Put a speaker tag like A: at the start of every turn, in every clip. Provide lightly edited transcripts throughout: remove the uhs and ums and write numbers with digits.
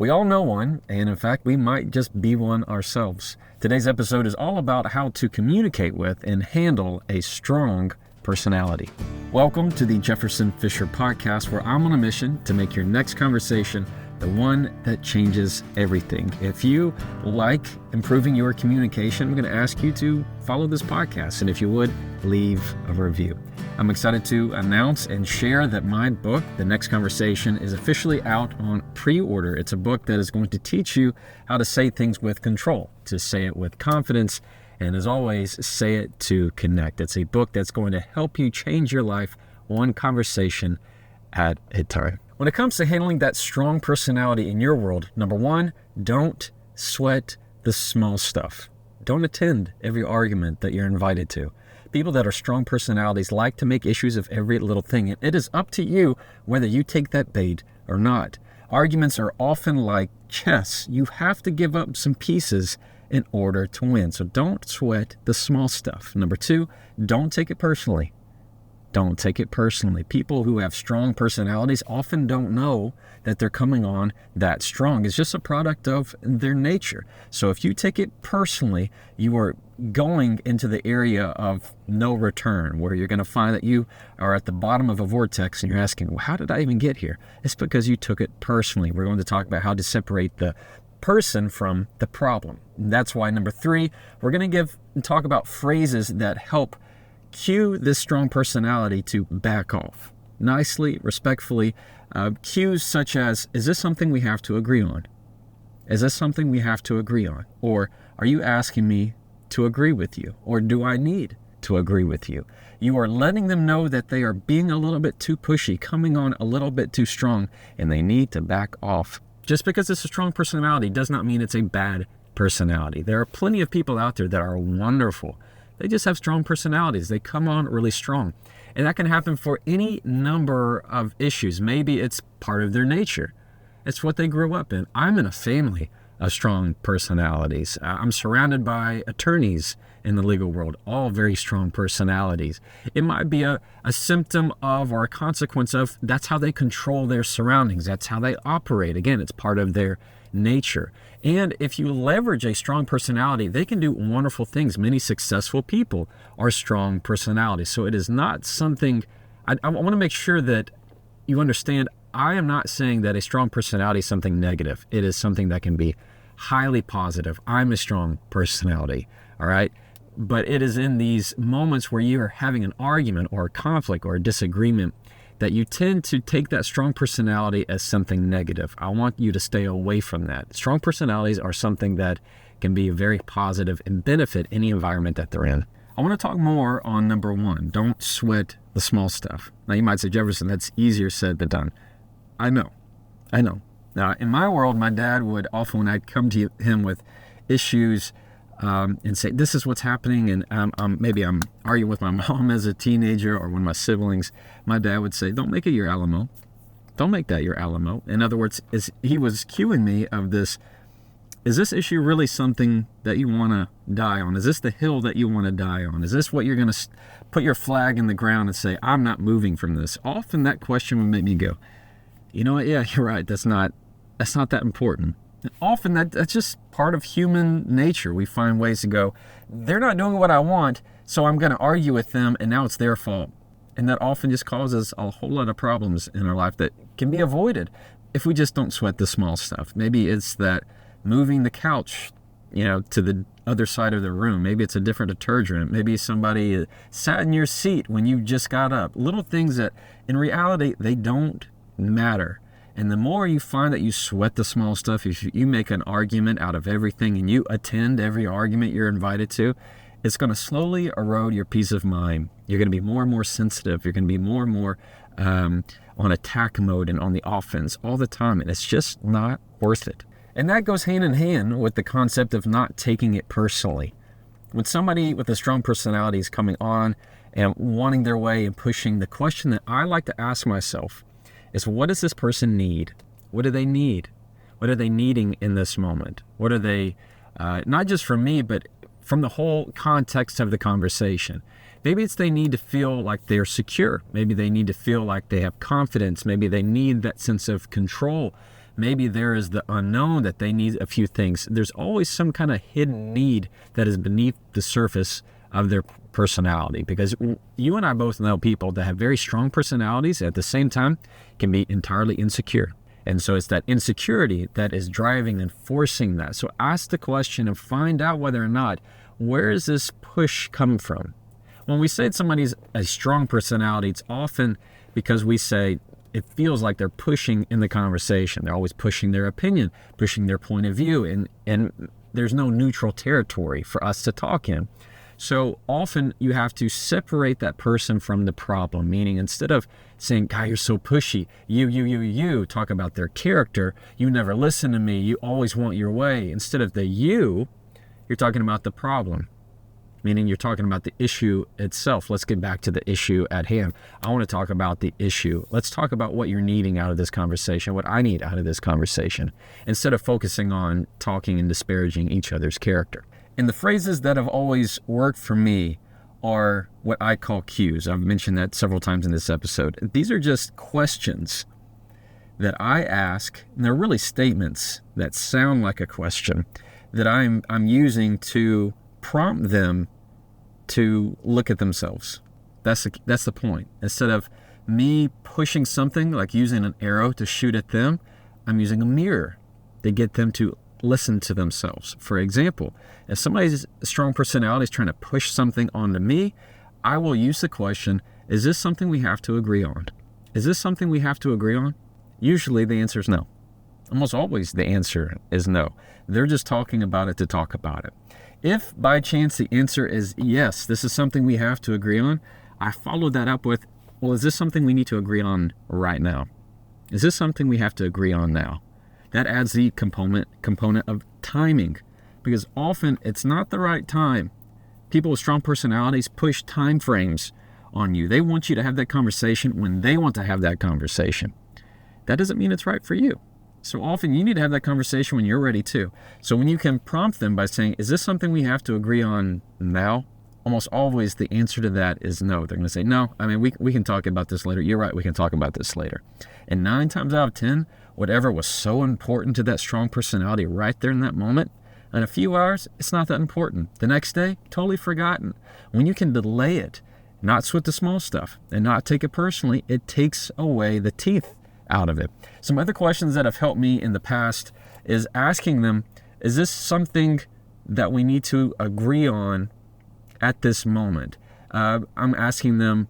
A: We all know one, and in fact, we might just be one ourselves. Today's episode is all about how to communicate with and handle a strong personality. Welcome to the Jefferson Fisher Podcast, where I'm on a mission to make your next conversation the one that changes everything. If you like improving your communication, I'm going to ask you to follow this podcast, and if you would, leave a review. I'm excited to announce and share that my book, The Next Conversation, is officially out on pre-order. It's a book that is going to teach you how to say things with control, to say it with confidence, and as always, say it to connect. It's a book that's going to help you change your life one conversation at a time. When it comes to handling that strong personality in your world, number one, don't sweat the small stuff. Don't attend every argument that you're invited to. People that are strong personalities like to make issues of every little thing, and it is up to you whether you take that bait or not. Arguments are often like chess. You have to give up some pieces in order to win. So don't sweat the small stuff. Number two, don't take it personally. Don't take it personally. People who have strong personalities often don't know that they're coming on that strong. It's just a product of their nature. So if you take it personally, you are going into the area of no return, where you're going to find that you are at the bottom of a vortex and you're asking, well, how did I even get here? It's because you took it personally. We're going to talk about how to separate the person from the problem. And that's why number three, we're going to talk about phrases that help cue this strong personality to back off. Nicely, respectfully, cues such as, is this something we have to agree on? Is this something we have to agree on? Or are you asking me to agree with you? Or do I need to agree with you? You are letting them know that they are being a little bit too pushy, coming on a little bit too strong, and they need to back off. Just because it's a strong personality does not mean it's a bad personality. There are plenty of people out there that are wonderful. They just have strong personalities. They come on really strong. And that can happen for any number of issues. Maybe it's part of their nature. It's what they grew up in. I'm in a family of strong personalities. I'm surrounded by attorneys in the legal world, all very strong personalities. It might be a symptom of or a consequence of that's how they control their surroundings. That's how they operate. Again, it's part of their nature. And if you leverage a strong personality, they can do wonderful things. Many successful people are strong personalities. So it is not something, I want to make sure that you understand, I am not saying that a strong personality is something negative. It is something that can be highly positive. I'm a strong personality, all right? But it is in these moments where you are having an argument or a conflict or a disagreement that you tend to take that strong personality as something negative. I want you to stay away from that. Strong personalities are something that can be very positive and benefit any environment that they're in. I want to talk more on number one, don't sweat the small stuff. Now you might say, Jefferson, that's easier said than done. I know. Now in my world, my dad would often, when I'd come to him with issues and say, this is what's happening, and maybe I'm arguing with my mom as a teenager or one of my siblings, my dad would say, don't make it your Alamo. Don't make that your Alamo. In other words, he was cueing me of this, is this issue really something that you want to die on? Is this the hill that you want to die on? Is this what you're going to put your flag in the ground and say, I'm not moving from this? Often that question would make me go, you know what, yeah, you're right, that's not that important. And often that's just part of human nature. We find ways to go, they're not doing what I want, so I'm going to argue with them, and now it's their fault. And that often just causes a whole lot of problems in our life that can be avoided if we just don't sweat the small stuff. Maybe it's that moving the couch, to the other side of the room. Maybe it's a different detergent. Maybe somebody sat in your seat when you just got up. Little things that, in reality, they don't matter. And the more you find that you sweat the small stuff, if you make an argument out of everything and you attend every argument you're invited to, it's going to slowly erode your peace of mind. You're going to be more and more sensitive. You're going to be more and more on attack mode and on the offense all the time. And it's just not worth it. And that goes hand in hand with the concept of not taking it personally. When somebody with a strong personality is coming on and wanting their way and pushing, the question that I like to ask myself is, what does this person need? What do they need? What are they needing in this moment? What are they, not just from me, but from the whole context of the conversation? Maybe it's they need to feel like they're secure. Maybe they need to feel like they have confidence. Maybe they need that sense of control. Maybe there is the unknown that they need a few things. There's always some kind of hidden need that is beneath the surface of their personality, because you and I both know people that have very strong personalities at the same time can be entirely insecure. And so it's that insecurity that is driving and forcing that. So ask the question and find out whether or not, where is this push come from? When we say somebody's a strong personality, it's often because we say it feels like they're pushing in the conversation. They're always pushing their opinion, pushing their point of view, and there's no neutral territory for us to talk in. So often you have to separate that person from the problem, meaning instead of saying, God, you're so pushy, you, talk about their character, you never listen to me, you always want your way. Instead of the you're talking about the problem, meaning you're talking about the issue itself. Let's get back to the issue at hand. I want to talk about the issue. Let's talk about what you're needing out of this conversation, what I need out of this conversation, instead of focusing on talking and disparaging each other's character. And the phrases that have always worked for me are what I call cues. I've mentioned that several times in this episode. These are just questions that I ask, and they're really statements that sound like a question that I'm using to prompt them to look at themselves. That's the point. Instead of me pushing something, like using an arrow to shoot at them, I'm using a mirror to get them to listen to themselves. For example, if somebody's strong personality is trying to push something onto me, I will use the question, is this something we have to agree on? Is this something we have to agree on? Usually the answer is no. Almost always the answer is no. They're just talking about it to talk about it. If by chance the answer is yes, this is something we have to agree on, I follow that up with, well, is this something we need to agree on right now? Is this something we have to agree on now? That adds the component of timing, because often it's not the right time. People with strong personalities push time frames on you. They want you to have that conversation when they want to have that conversation. That doesn't mean it's right for you. So often you need to have that conversation when you're ready too. So when you can prompt them by saying, is this something we have to agree on now? Almost always the answer to that is no. They're going to say, no, I mean, we can talk about this later. You're right, we can talk about this later. And 9 times out of 10, whatever was so important to that strong personality right there in that moment, in a few hours, it's not that important. The next day, totally forgotten. When you can delay it, not sweat the small stuff, and not take it personally, it takes away the teeth out of it. Some other questions that have helped me in the past is asking them, is this something that we need to agree on at this moment? I'm asking them,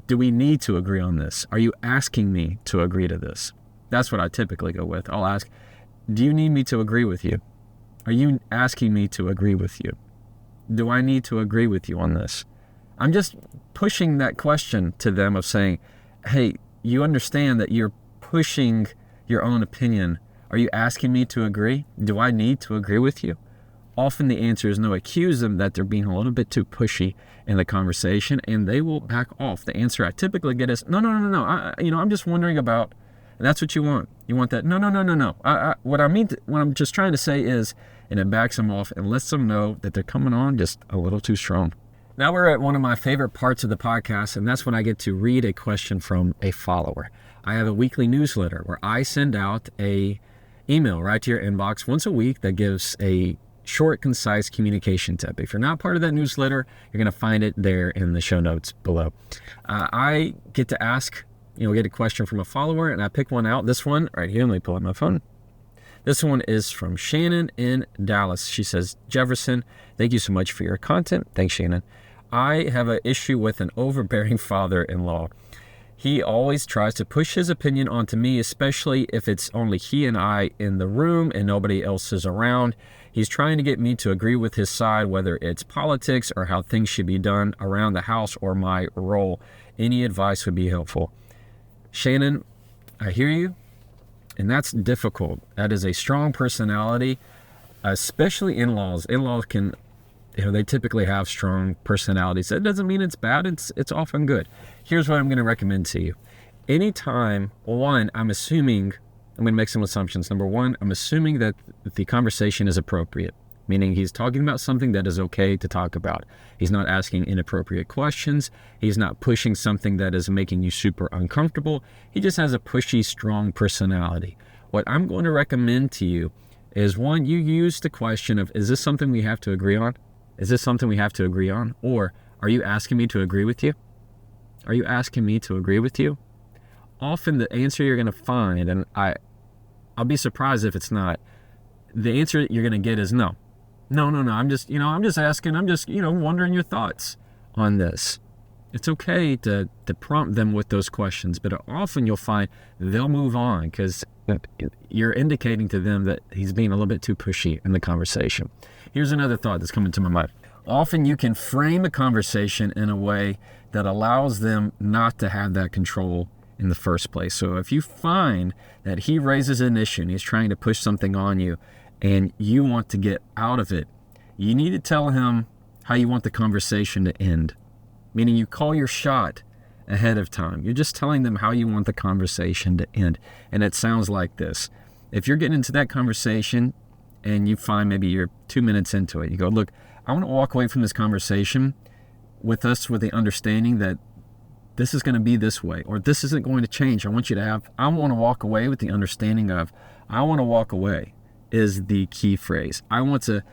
A: do we need to agree on this? Are you asking me to agree to this? That's what I typically go with. I'll ask, do you need me to agree with you? Are you asking me to agree with you? Do I need to agree with you on this? I'm just pushing that question to them of saying, hey, you understand that you're pushing your own opinion. Are you asking me to agree? Do I need to agree with you? Often the answer is no. Accuse them that they're being a little bit too pushy in the conversation, and they will back off. The answer I typically get is, no. I'm just wondering about, and that's what you want. You want that? No. What I'm just trying to say is, and it backs them off and lets them know that they're coming on just a little too strong. Now we're at one of my favorite parts of the podcast, and that's when I get to read a question from a follower. I have a weekly newsletter where I send out a email right to your inbox once a week that gives a short, concise communication tip. If you're not part of that newsletter, you're going to find it there in the show notes below. I get to ask, get a question from a follower, and I pick one out. This one right here, let me pull out my phone. This one is from Shannon in Dallas. She says, Jefferson, thank you so much for your content. Thanks, Shannon. I have an issue with an overbearing father-in-law. He always tries to push his opinion onto me, especially if it's only he and I in the room and nobody else is around. He's trying to get me to agree with his side, whether it's politics or how things should be done around the house or my role. Any advice would be helpful. Shannon, I hear you, and that's difficult. That is a strong personality, especially in-laws. In-laws can, they typically have strong personalities. That doesn't mean it's bad. It's often good. Here's what I'm going to recommend to you. Anytime, one, I'm going to make some assumptions. Number one, I'm assuming that the conversation is appropriate, meaning he's talking about something that is okay to talk about. He's not asking inappropriate questions. He's not pushing something that is making you super uncomfortable. He just has a pushy, strong personality. what I'm going to recommend to you is, one, you use the question of, is this something we have to agree on? Is this something we have to agree on? Or are you asking me to agree with you? Are you asking me to agree with you? Often the answer you're going to find, and I'll be surprised if it's not, the answer you're going to get is no. No, I'm just asking, I'm just wondering your thoughts on this. It's okay to prompt them with those questions, but often you'll find they'll move on because you're indicating to them that he's being a little bit too pushy in the conversation. Here's another thought that's coming to my mind. Often you can frame a conversation in a way that allows them not to have that control in the first place. So if you find that he raises an issue and he's trying to push something on you and you want to get out of it, you need to tell him how you want the conversation to end. Meaning you call your shot ahead of time. You're just telling them how you want the conversation to end. And it sounds like this. If you're getting into that conversation and you find maybe you're 2 minutes into it, you go, look, I want to walk away from this conversation with the understanding that this is going to be this way, or this isn't going to change. I want to walk away with the understanding of, I want to walk away is the key phrase. I want to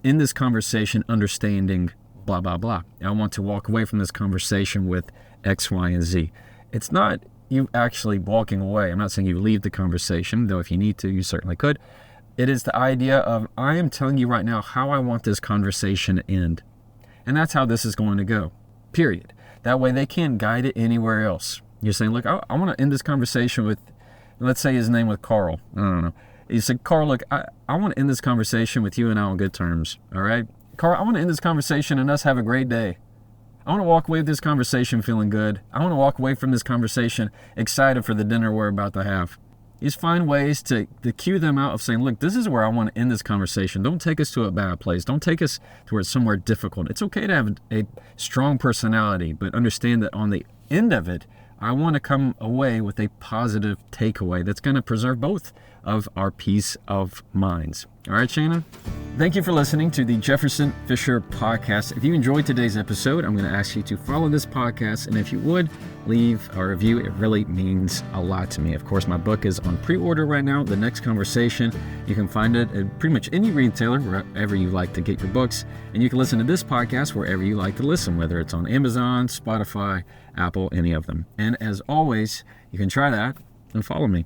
A: end this conversation understanding blah, blah, blah. I want to walk away from this conversation with X, Y, and Z. It's not you actually walking away. I'm not saying you leave the conversation, though if you need to, you certainly could. It is the idea of, I am telling you right now how I want this conversation to end. And that's how this is going to go, period. That way they can't guide it anywhere else. You're saying, look, I want to end this conversation with, let's say his name was Carl. I don't know. You said, Carl, look, I want to end this conversation with you and I on good terms, all right? Carl, I want to end this conversation and us have a great day. I want to walk away with this conversation feeling good. I want to walk away from this conversation excited for the dinner we're about to have. You just find ways to cue them out of saying, look, this is where I want to end this conversation. Don't take us to a bad place. Don't take us to where it's somewhere difficult. It's okay to have a strong personality, but understand that on the end of it, I want to come away with a positive takeaway that's going to preserve both of our peace of minds. All right, Shannon? Thank you for listening to the Jefferson Fisher Podcast. If you enjoyed today's episode, I'm going to ask you to follow this podcast, and if you would, leave a review. It really means a lot to me. Of course, my book is on pre-order right now, The Next Conversation. You can find it at pretty much any retailer, wherever you like to get your books, and you can listen to this podcast wherever you like to listen, whether it's on Amazon, Spotify, Apple, any of them. And as always, you can try that and follow me.